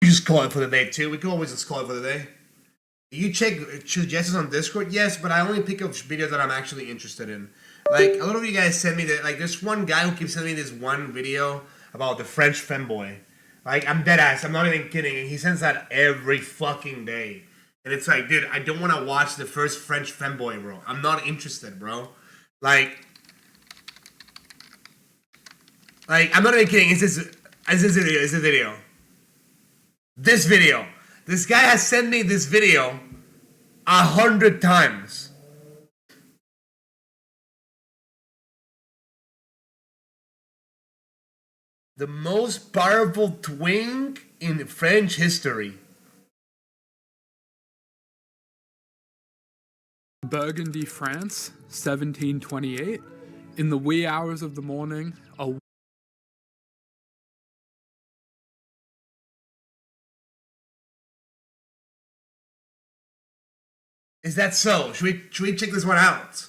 just call it for the day too. We can always just call it for the day. You check suggestions on Discord, yes, but I only pick up videos that I'm actually interested in. Like, a lot of you guys send me that. Like, there's one guy who keeps sending me this one video about the French Femboy. Like, I'm dead ass. I'm not even kidding. And he sends that every fucking day. And it's like, dude, I don't want to watch the First French Femboy, bro. I'm not interested, bro. Like, I'm not even kidding. Is this video? This video. This guy has sent me this video 100 times. The most powerful twink in French history. Burgundy, France, 1728. In the wee hours of the morning, a Is that so? Should we check this one out?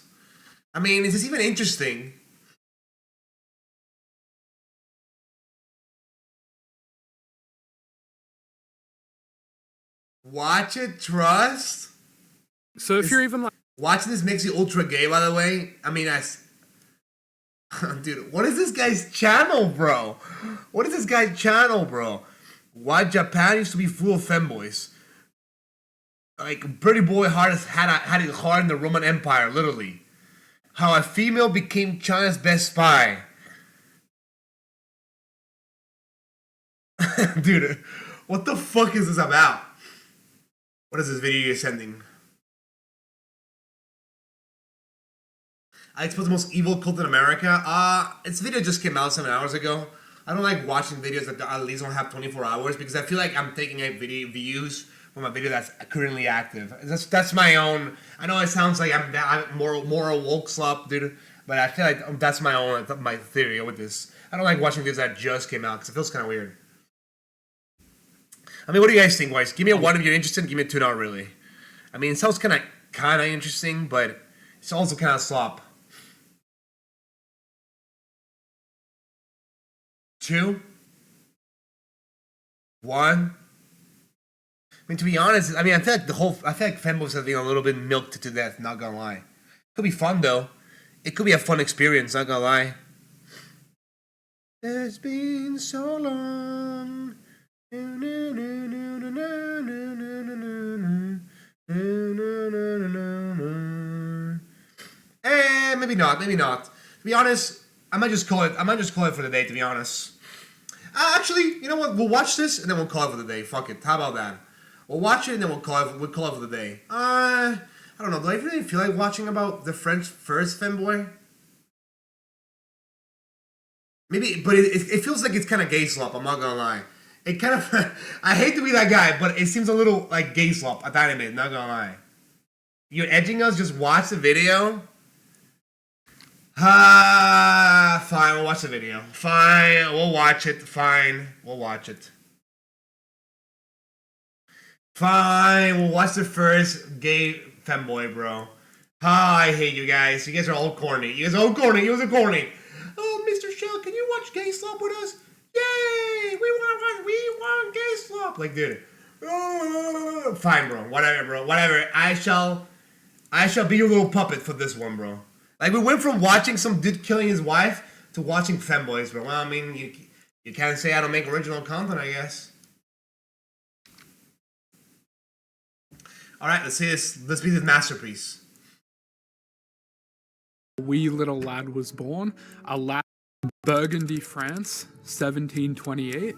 I mean, is this even interesting? Watch it, trust. So if you're even like watching this makes you ultra gay, by the way. I mean, dude, what is this guy's channel, bro? What is this guy's channel, bro? Why Japan used to be full of femboys. Like, Pretty Boy had it hard in the Roman Empire, literally. How a female became China's best spy. Dude, what the fuck is this about? What is this video you're sending? I expose the most evil cult in America. This video just came out 7 hours ago. I don't like watching videos that at least don't have 24 hours because I feel like I'm taking out video views from a video that's currently active. That's my own. I know it sounds like I'm more a woke slop, dude, but I feel like that's my theory with this. I don't like watching videos that just came out because it feels kind of weird. I mean, what do you guys think, guys? Give me a 1 if you're interested. Give me a 2, not really. I mean, it sounds kind of interesting, but it's also kind of slop. 2, 1. I mean, to be honest, I feel like femboys have been a little bit milked to death, not gonna lie. Could be fun, though. It could be a fun experience, not gonna lie. It's been so long. Maybe not. To be honest, I might just call it for the day, to be honest. Actually, you know what? We'll watch this and then we'll call it for the day. Fuck it. How about that? We'll watch it and then we'll call it for the day. I don't know. Do I really feel like watching about the First Femboy? Maybe, but it feels like it's kind of gay slop. I'm not gonna lie. It kind of. I hate to be that guy, but it seems a little like gay slop a tiny bit. Not gonna lie. You're edging us. Just watch the video. Fine. We'll watch the video. Fine. We'll watch it. Fine. We'll watch it. Fine. We'll watch the first gay femboy, bro. I hate you guys. You guys are all corny. You guys are corny. Oh, Mr. Shell, can you watch gay slop with us? Yay! We want gay slop. Like, dude. Fine, bro. Whatever. I shall be your little puppet for this one, bro. Like, we went from watching some dude killing his wife to watching femboys, bro. Well, I mean, you can't say I don't make original content, I guess. Alright, let's see this. Let's be this masterpiece. a wee little lad was born, a lad in Burgundy, France, 1728.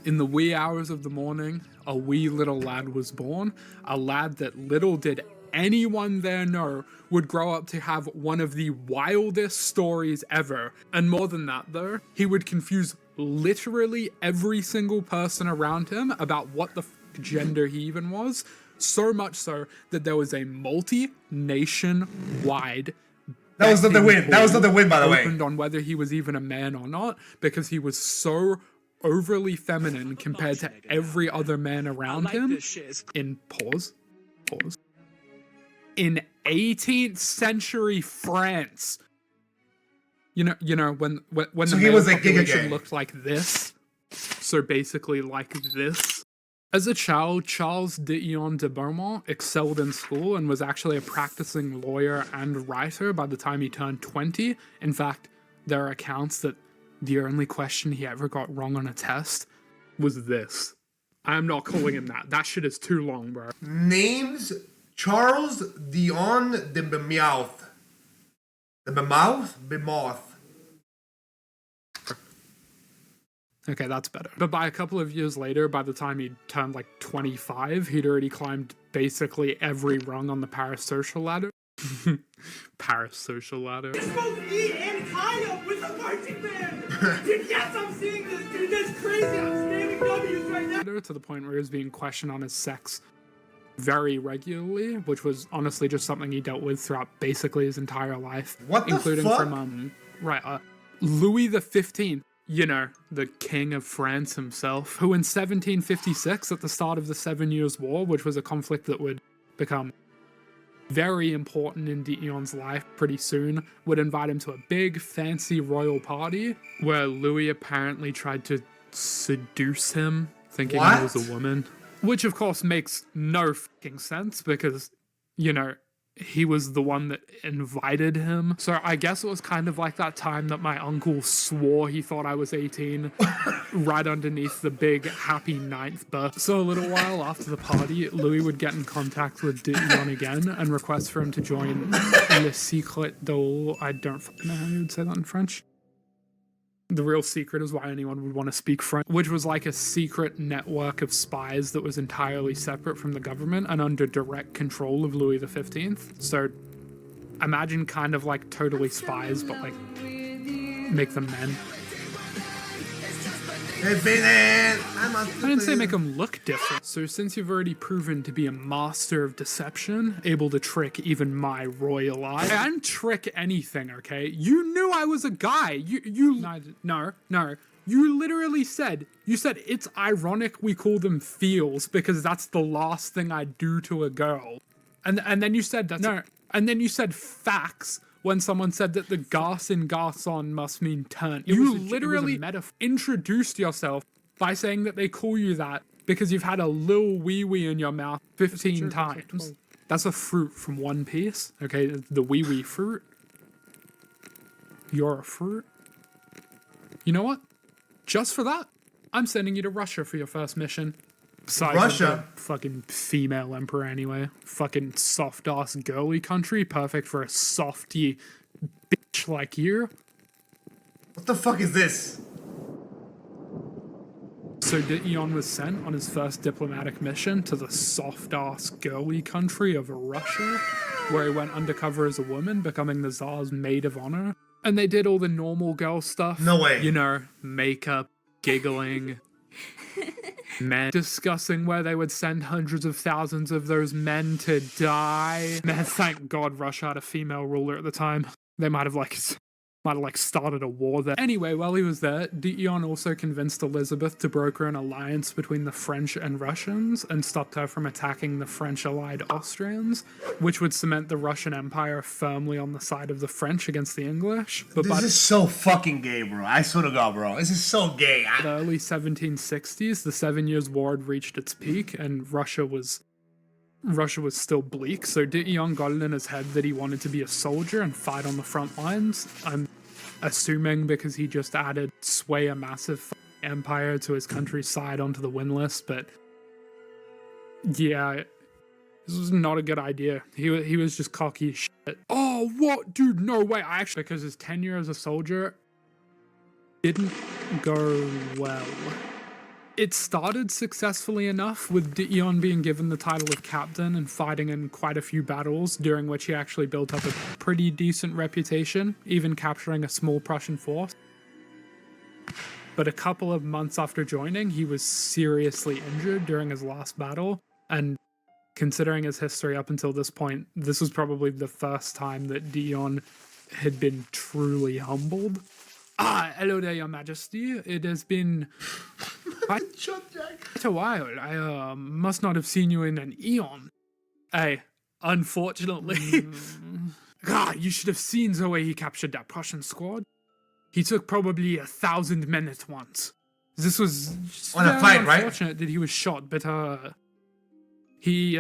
In the wee hours of the morning, a wee little lad was born, a lad that little did anyone there know would grow up to have one of the wildest stories ever. And more than that though, he would confuse literally every single person around him about what the gender he even was, so much so that there was a multi-nation-wide That was not the win, by the way. Opened on whether he was even a man or not, because he was so overly feminine compared to every other man around him in in 18th century France. You know when So the he male was like population looked like this, so basically like this. As a child, Charles d'Eon de Beaumont excelled in school and was actually a practicing lawyer and writer by the time he turned 20. In fact, there are accounts that the only question he ever got wrong on a test was this. I'm not calling him that. That shit is too long, bro. Names Charles Dion de Beaumont. The Beaumont. Okay, that's better. But by a couple of years later, by the time he'd turned like 25, he'd already climbed basically every rung on the parasocial ladder. Parasocial ladder. It's both E and Kyle with the marching band! Dude, yes, I'm seeing this, dude, that's crazy! I'm spamming W's right now! To the point where he was being questioned on his sex very regularly, which was honestly just something he dealt with throughout basically his entire life. What the including fuck? From Louis XV, you know, the king of France himself, who in 1756, at the start of the 7 Years' War, which was a conflict that would become very important in d'Eon's life pretty soon, would invite him to a big fancy royal party where Louis apparently tried to seduce him, thinking he was a woman. Which of course makes no fucking sense because, you know, he was the one that invited him. So I guess it was kind of like that time that my uncle swore he thought I was 18 right underneath the big happy 9th birth. So a little while after the party, Louis would get in contact with d'Eon again and request for him to join Le Secret de... I don't fucking know how you would say that in French. The real secret is why anyone would want to speak French, which was like a secret network of spies that was entirely separate from the government and under direct control of Louis XV. So imagine kind of like totally spies, but like make them men. I didn't say make them look different. So since you've already proven to be a master of deception, able to trick even my royal eye, and trick anything, okay? You knew I was a guy. No. You literally said, it's ironic we call them feels because that's the last thing I do to a girl. And then you said that, and then you said facts when someone said that the gas in garçon must mean turn. You literally introduced yourself by saying that they call you that because you've had a little wee-wee in your mouth 15 times. That's a fruit from One Piece, okay? The wee-wee fruit. You're a fruit. You know what? Just for that, I'm sending you to Russia for your first mission. Besides, Russia? Fucking female emperor anyway. Fucking soft-ass girly country. Perfect for a softy bitch like you. What the fuck is this? So d'Eon was sent on his first diplomatic mission to the soft-ass girly country of Russia, where he went undercover as a woman, becoming the Tsar's maid of honor. And they did all the normal girl stuff. No way. You know, makeup, giggling, men discussing where they would send hundreds of thousands of those men to die. Man, thank God Russia had a female ruler at the time. They might have started a war there. Anyway, while he was there, d'Eon also convinced Elizabeth to broker an alliance between the French and Russians and stopped her from attacking the French-allied Austrians, which would cement the Russian Empire firmly on the side of the French against the English. But This is so fucking gay, bro. I swear to God, bro. This is so gay. In the early 1760s, the 7 Years' War had reached its peak, and Russia was still bleak, so d'Eon got it in his head that he wanted to be a soldier and fight on the front lines. I'm assuming because he just added sway a massive empire to his country's side onto the win list, but yeah, this was not a good idea. He was just cocky as shit. Oh, what? Dude, no way. Because his tenure as a soldier didn't go well. It started successfully enough, with d'Eon being given the title of captain and fighting in quite a few battles, during which he actually built up a pretty decent reputation, even capturing a small Prussian force. But a couple of months after joining, he was seriously injured during his last battle, and considering his history up until this point, this was probably the first time that d'Eon had been truly humbled. Hello there, Your Majesty. It has been quite a while. I must not have seen you in an eon. Unfortunately. God, you should have seen the way he captured that Prussian squad. He took probably 1,000 men at once. This was just On a very fight, right? unfortunate that he was shot, but he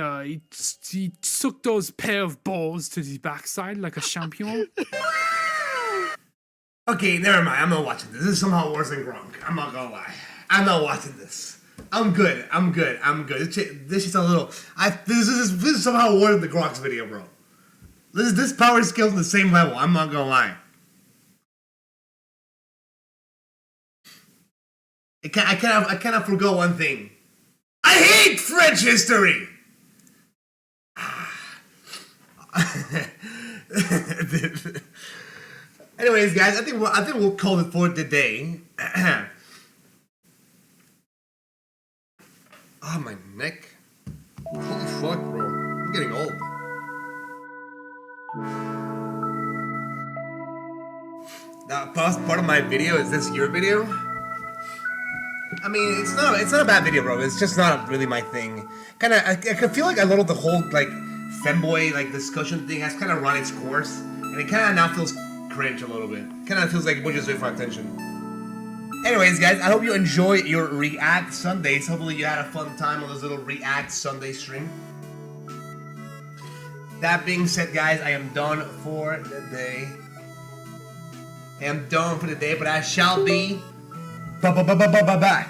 took those pair of balls to the backside like a champion. Okay, never mind. I'm not watching this. This is somehow worse than Gronk. I'm not gonna lie. I'm not watching this. I'm good. This is a little. This is somehow worse than the Gronk's video, bro. This power skill's on the same level. I'm not gonna lie. I cannot forgo one thing. I hate French history. Anyways, guys, I think we'll call it for today. Oh, my neck. Holy fuck, bro. I'm getting old. Now, part of my video, is this your video? I mean, it's not a bad video, bro. It's just not really my thing. I feel like a little the whole like femboy like discussion thing has kind of run its course, and it kind of now feels cringe a little bit. Kind of feels like we're just waiting for attention. Anyways, guys, I hope you enjoy your React Sundays. Hopefully, you had a fun time on this little React Sunday stream. That being said, guys, I am done for the day. But I shall be back.